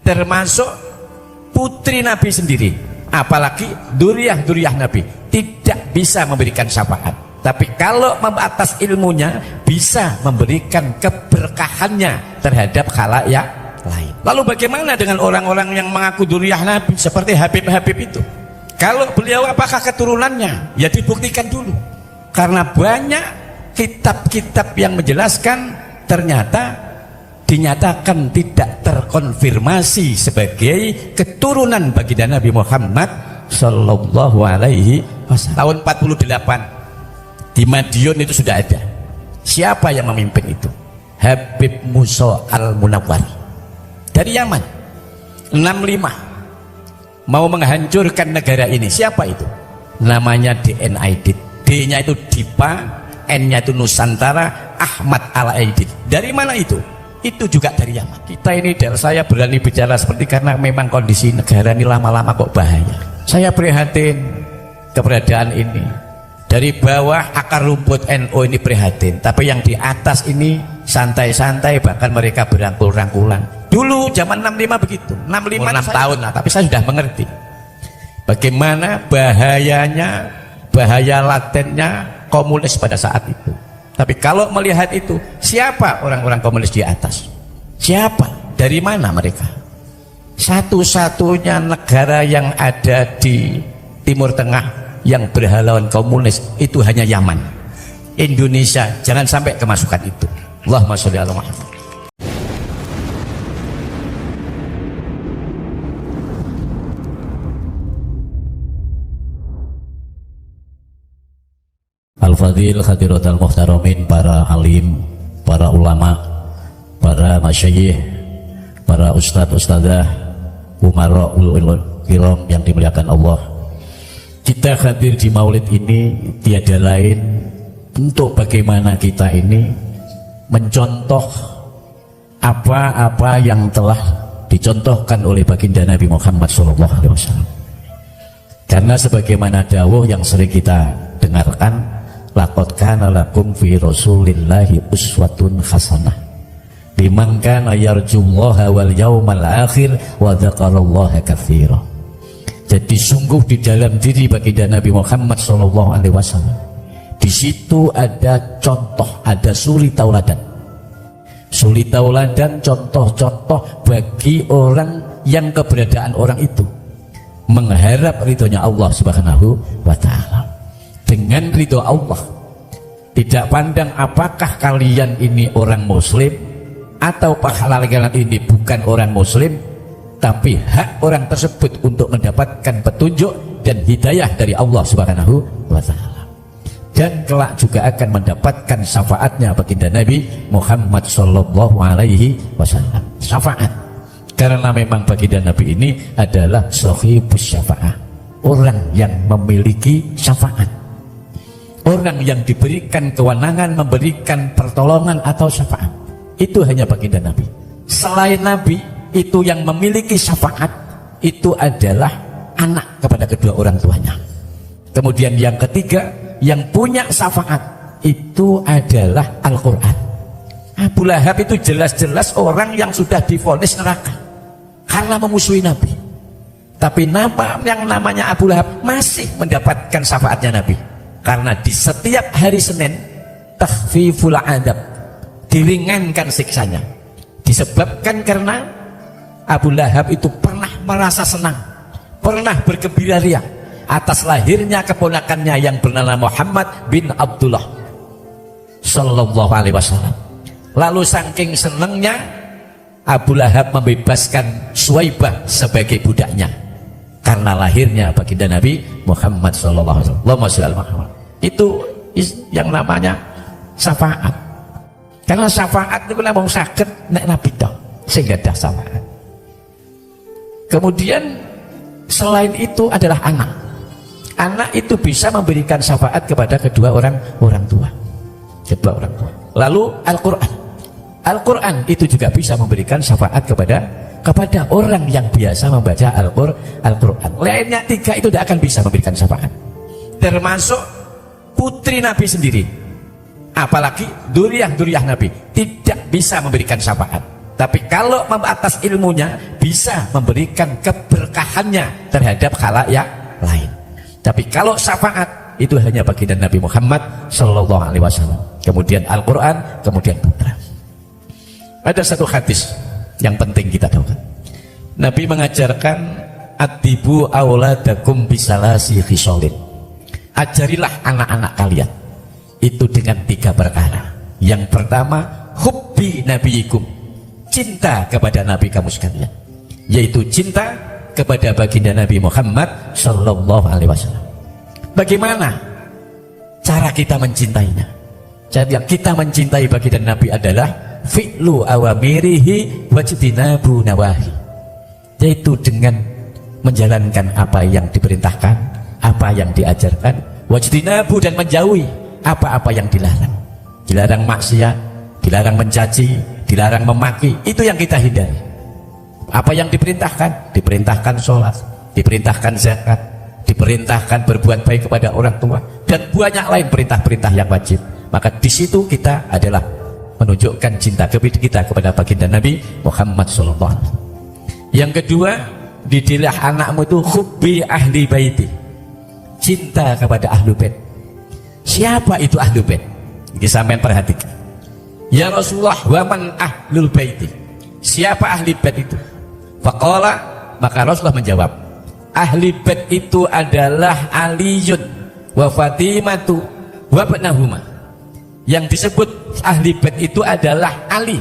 termasuk putri Nabi sendiri, apalagi duriah Nabi, tidak bisa memberikan syafaat. Tapi kalau atas ilmunya bisa memberikan keberkahannya terhadap khalayak lain. Lalu bagaimana dengan orang-orang yang mengaku duriah Nabi seperti Habib-Habib itu? Kalau beliau apakah keturunannya? Ya dibuktikan dulu. Karena banyak kitab-kitab yang menjelaskan ternyata dinyatakan tidak terkonfirmasi sebagai keturunan baginda Nabi Muhammad Sallallahu Alaihi Wasallam. Tahun 48 di Madiun itu sudah ada. Siapa yang memimpin itu? Habib Musa Al-Munawwar dari Yaman. 65 mau menghancurkan negara ini. Siapa itu? Namanya DNAID. D-nya itu Dipa, N-nya itu Nusantara, Ahmad Al-Aidid. Dari mana itu? Itu juga dari Yaman. Kita ini, saya berani bicara seperti karena memang kondisi negara ini lama-lama kok bahaya. Saya prihatin keberadaan ini. Dari bawah akar rumput NU ini prihatin, tapi yang di atas ini santai-santai, bahkan mereka berangkul-rangkulan. Dulu zaman 65 begitu, 65 6 tahun lah, tapi saya sudah mengerti bagaimana bahayanya, bahaya latennya komunis pada saat itu. Tapi kalau melihat itu, siapa orang-orang komunis di atas? Siapa? Dari mana mereka? Satu-satunya negara yang ada di Timur Tengah yang berhaluan komunis itu hanya Yaman. Indonesia jangan sampai kemasukan itu. Allahumma sholli ala Muhammad. Al-Fadhil Khadiratul Muhtaramin, para alim, para ulama, para masyayikh, para ustadz-ustadzah, umara'ul kiram yang dimuliakan Allah. Kita hadir di maulid ini tiada lain untuk bagaimana kita ini mencontoh apa-apa yang telah dicontohkan oleh baginda Nabi Muhammad SAW. Karena sebagaimana dawuh yang sering kita dengarkan, laqad kana lakum fi rasulillahi uswatun hasanah liman kana yarjullaha wal yawmal akhir wa dzakarallaha katsira. Jadi sungguh di dalam diri baginda Nabi Muhammad SAW di situ ada contoh, ada suri tauladan. Suri tauladan, contoh-contoh bagi orang yang keberadaan orang itu mengharap ridhonya Allah Subhanahu wa ta'ala. Dengan ridho Allah, tidak pandang apakah kalian ini orang muslim atau kalian ini bukan orang muslim, tapi hak orang tersebut untuk mendapatkan petunjuk dan hidayah dari Allah Subhanahu wa ta'ala, dan kelak juga akan mendapatkan syafaatnya baginda Nabi Muhammad sallallahu alaihi wasallam. Syafaat, karena memang baginda Nabi ini adalah sahibus syafa'ah, orang yang memiliki syafaat, orang yang diberikan kewenangan memberikan pertolongan atau syafaat. Itu hanya baginda Nabi. Selain Nabi itu yang memiliki syafaat itu adalah anak kepada kedua orang tuanya. Kemudian yang ketiga yang punya syafaat itu adalah Al-Quran. Abu Lahab itu jelas-jelas orang yang sudah divonis neraka karena memusuhi Nabi. Tapi yang namanya Abu Lahab masih mendapatkan syafaatnya Nabi. Karena di setiap hari Senin takhfiful adab, diringankan siksanya, disebabkan karena Abu Lahab itu pernah merasa senang, pernah bergembira ria atas lahirnya keponakannya yang bernama Muhammad bin Abdullah sallallahu alaihi wasallam. Lalu saking senangnya Abu Lahab membebaskan Suwaibah sebagai budaknya karena lahirnya baginda Nabi Muhammad sallallahu alaihi wasallam. Itu yang namanya syafaat. Karena syafaat itu memang sakit nek Nabi tok sehingga ada syafaat. Kemudian selain itu adalah anak. Anak itu bisa memberikan syafaat kepada kedua orang tua. Kedua orang tua. Lalu Al-Quran. Al-Quran itu juga bisa memberikan syafaat kepada orang yang biasa membaca Al-Quran. Lainnya tiga itu tidak akan bisa memberikan syafaat. Termasuk putri Nabi sendiri, apalagi duriah Nabi, tidak bisa memberikan syafaat. Tapi kalau atas ilmunya bisa memberikan keberkahannya terhadap khalayak lain. Tapi kalau syafaat itu hanya baginda Nabi Muhammad Sallallahu Alaihi Wasallam. Kemudian Al-Quran, kemudian putra. Ada satu hadis yang penting kita tahu. Nabi mengajarkan adibu auladakum bisalasi khisolin. Ajarilah anak-anak kalian itu dengan 3 perkara. Yang pertama, hubbi nabiyikum, cinta kepada Nabi kamu sekalian, yaitu cinta kepada baginda Nabi Muhammad Sallallahu Alaihi Wasallam. Bagaimana cara kita mencintainya? Jadi yang kita mencintai baginda Nabi adalah fi'lu awamirihi wajtinabu nawahi, yaitu dengan menjalankan apa yang diperintahkan, apa yang diajarkan, wajtinabu, dan menjauhi apa-apa yang dilarang. Dilarang maksiat, dilarang mencaci, dilarang memaki, itu yang kita hindari. Apa yang diperintahkan? Diperintahkan sholat, diperintahkan zakat, diperintahkan berbuat baik kepada orang tua, dan banyak lain perintah-perintah yang wajib. Maka di situ kita adalah menunjukkan cinta kita kepada baginda Nabi Muhammad SAW. Yang kedua, didilah anakmu itu hubbi ahli baiti, cinta kepada ahlu bait. Siapa itu ahlu bait? Ini sampean perhatikan. Ya Rasulullah, wa man ahlul baiti, siapa ahli bait itu? Faqala, maka Rasulullah menjawab, ahli bait itu adalah Aliyun wa Fatimatu wa ibnahuma. Yang disebut ahli bait itu adalah Ali,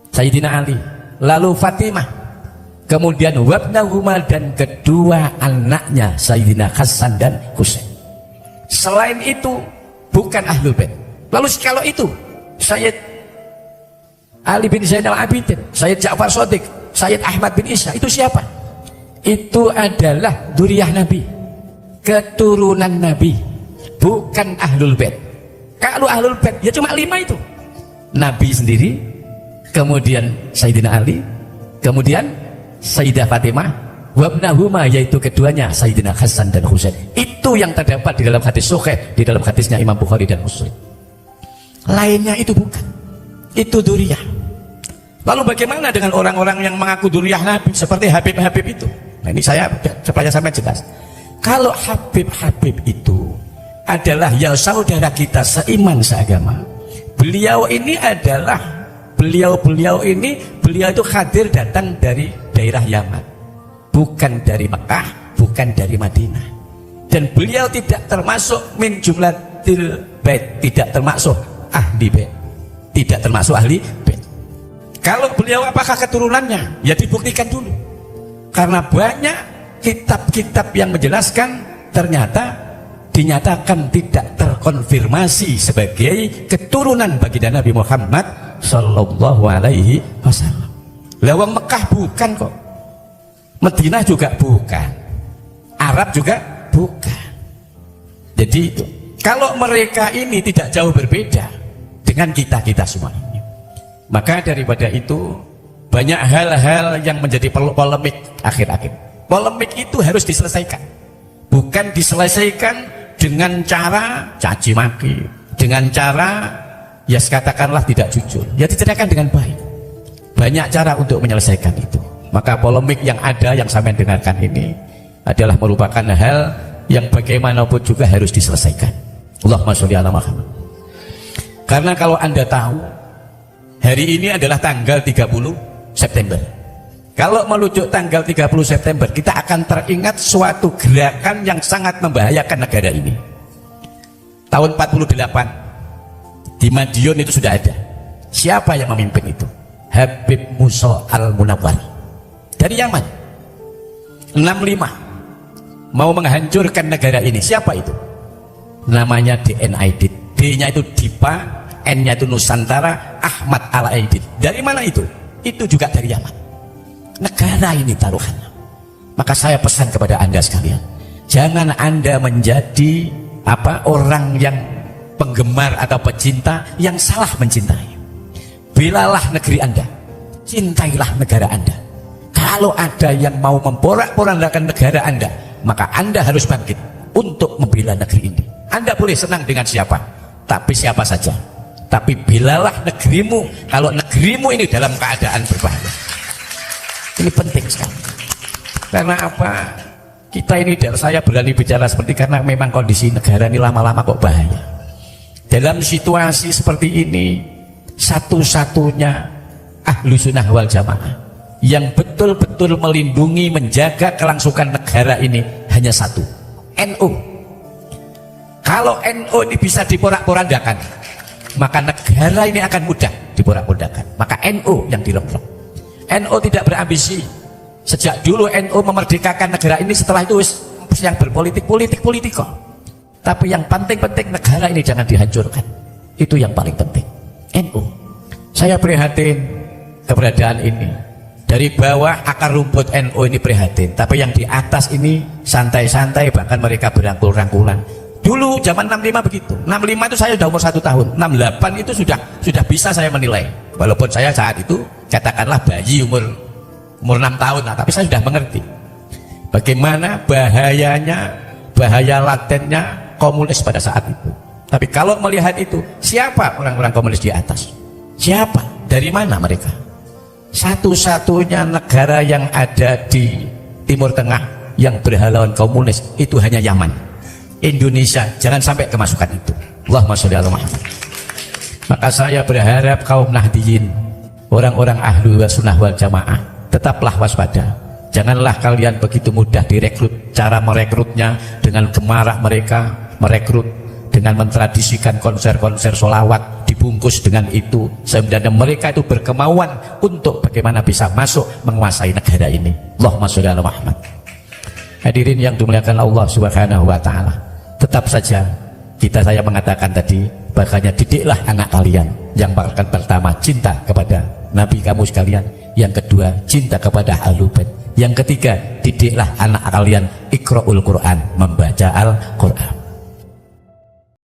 Sayyidina Ali, lalu Fatimah, kemudian wabnahuma, dan kedua anaknya Sayyidina Hasan dan Husain. Selain itu bukan ahlul bait. Lalu kalau itu Sayyid Ali bin Zainal Abidin, Sayyid Ja'far Shadiq, Sayyid Ahmad bin Isa, itu siapa? Itu adalah dzurriyyah Nabi, keturunan Nabi, bukan ahlul bait. Kalau ahlul bait ya cuma 5 itu, Nabi sendiri, kemudian Sayyidina Ali, kemudian Sayyidah Fatimah, wabnahuma, yaitu keduanya Sayyidina Hasan dan Husain. Itu yang terdapat di dalam hadis sahih, di dalam hadisnya Imam Bukhari dan Muslim. Lainnya itu bukan, itu dzurriyyah. Lalu bagaimana dengan orang-orang yang mengaku dzurriyyah Nabi seperti Habib-Habib itu? Nah, ini saya supaya sampai jelas. Kalau Habib-Habib itu adalah ya saudara kita seiman seagama. Beliau ini adalah beliau itu hadir datang dari daerah Yaman, bukan dari Mekah, bukan dari Madinah. Dan beliau tidak termasuk min jumlatil bait, tidak termasuk ahli bait, tidak termasuk ahli bait. Kalau beliau apakah keturunannya? Ya dibuktikan dulu. Karena banyak kitab-kitab yang menjelaskan ternyata dinyatakan tidak terkonfirmasi sebagai keturunan baginda Nabi Muhammad Sallallahu Alaihi Wasallam. Lawang Mekah bukan kok, Madinah juga bukan, Arab juga bukan. Jadi itu, kalau mereka ini tidak jauh berbeda dengan kita semua ini, maka daripada itu banyak hal-hal yang menjadi polemik akhir-akhir. Polemik itu harus diselesaikan, bukan diselesaikan dengan cara caci maki, dengan cara ya katakanlah tidak jujur. Ya diceritakan dengan baik. Banyak cara untuk menyelesaikan itu. Maka polemik yang ada, yang sampai dengarkan ini adalah merupakan hal yang bagaimanapun juga harus diselesaikan. Allahumma sholli ala Muhammad. Karena kalau Anda tahu hari ini adalah tanggal 30 September. Kalau menuju tanggal 30 September, kita akan teringat suatu gerakan yang sangat membahayakan negara ini. Tahun 48 di Madiun itu sudah ada. Siapa yang memimpin itu? Habib Musa Al-Munawwar dari Yaman. 65 mau menghancurkan negara ini. Siapa itu? Namanya DNID. D-nya itu Dipa, N-nya itu Nusantara, Ahmad Al-Aidid. Dari mana itu? Itu juga dari Yaman. Negara ini taruhannya. Maka saya pesan kepada Anda sekalian, jangan Anda menjadi orang yang penggemar atau pecinta yang salah mencintai. Belalah negeri Anda, cintailah negara Anda. Kalau ada yang mau memporak-porandakan negara Anda, maka Anda harus bangkit untuk membela negeri ini. Anda boleh senang dengan siapa, tapi siapa saja, tapi belalah negerimu kalau negerimu ini dalam keadaan berbahaya. Ini penting sekali. Karena apa? Kita ini, saya berani bicara seperti karena memang kondisi negara ini lama-lama kok bahaya. Dalam situasi seperti ini, satu-satunya ahlu sunnah wal jamaah yang betul-betul melindungi, menjaga kelangsungan negara ini hanya satu, NU. Kalau NU ini bisa diporak-porandakan, maka negara ini akan mudah diporak-porandakan. Maka NU yang diremplok. NU tidak berambisi. Sejak dulu NU memerdekakan negara ini, setelah itu yang berpolitik kok. Tapi yang penting-penting negara ini jangan dihancurkan. Itu yang paling penting. NU. Saya prihatin keberadaan ini. Dari bawah akar rumput NU ini prihatin. Tapi yang di atas ini santai-santai, bahkan mereka berangkul-rangkulan. Dulu zaman 65 begitu. 65 itu saya sudah umur 1 tahun. 68 itu sudah bisa saya menilai. Walaupun saya saat itu katakanlah bayi umur 6 tahun lah, tapi saya sudah mengerti bagaimana bahayanya, bahaya latennya komunis pada saat itu. Tapi kalau melihat itu, siapa orang-orang komunis di atas? Siapa? Dari mana mereka? Satu-satunya negara yang ada di Timur Tengah yang berhaluan komunis itu hanya Yaman. Indonesia jangan sampai kemasukan itu. Allahumma sholli ala Muhammad. Maka saya berharap kaum Nahdiyin, orang-orang ahlu sunnah wal jamaah, tetaplah waspada. Janganlah kalian begitu mudah direkrut. Cara merekrutnya dengan gemarah mereka merekrut dengan mentradisikan konser-konser solawat, dibungkus dengan itu. Sebenarnya mereka itu berkemauan untuk bagaimana bisa masuk menguasai negara ini. Allahumma sholli ala Muhammad. Hadirin yang dimuliakan Allah Subhanahu wa taala, tetap saja saya mengatakan tadi, makanya didiklah anak kalian. Yang pertama cinta kepada Nabi kamu sekalian, yang kedua cinta kepada Ahlul Bait, yang ketiga didiklah anak kalian iqra'ul Quran, membaca Al-Quran.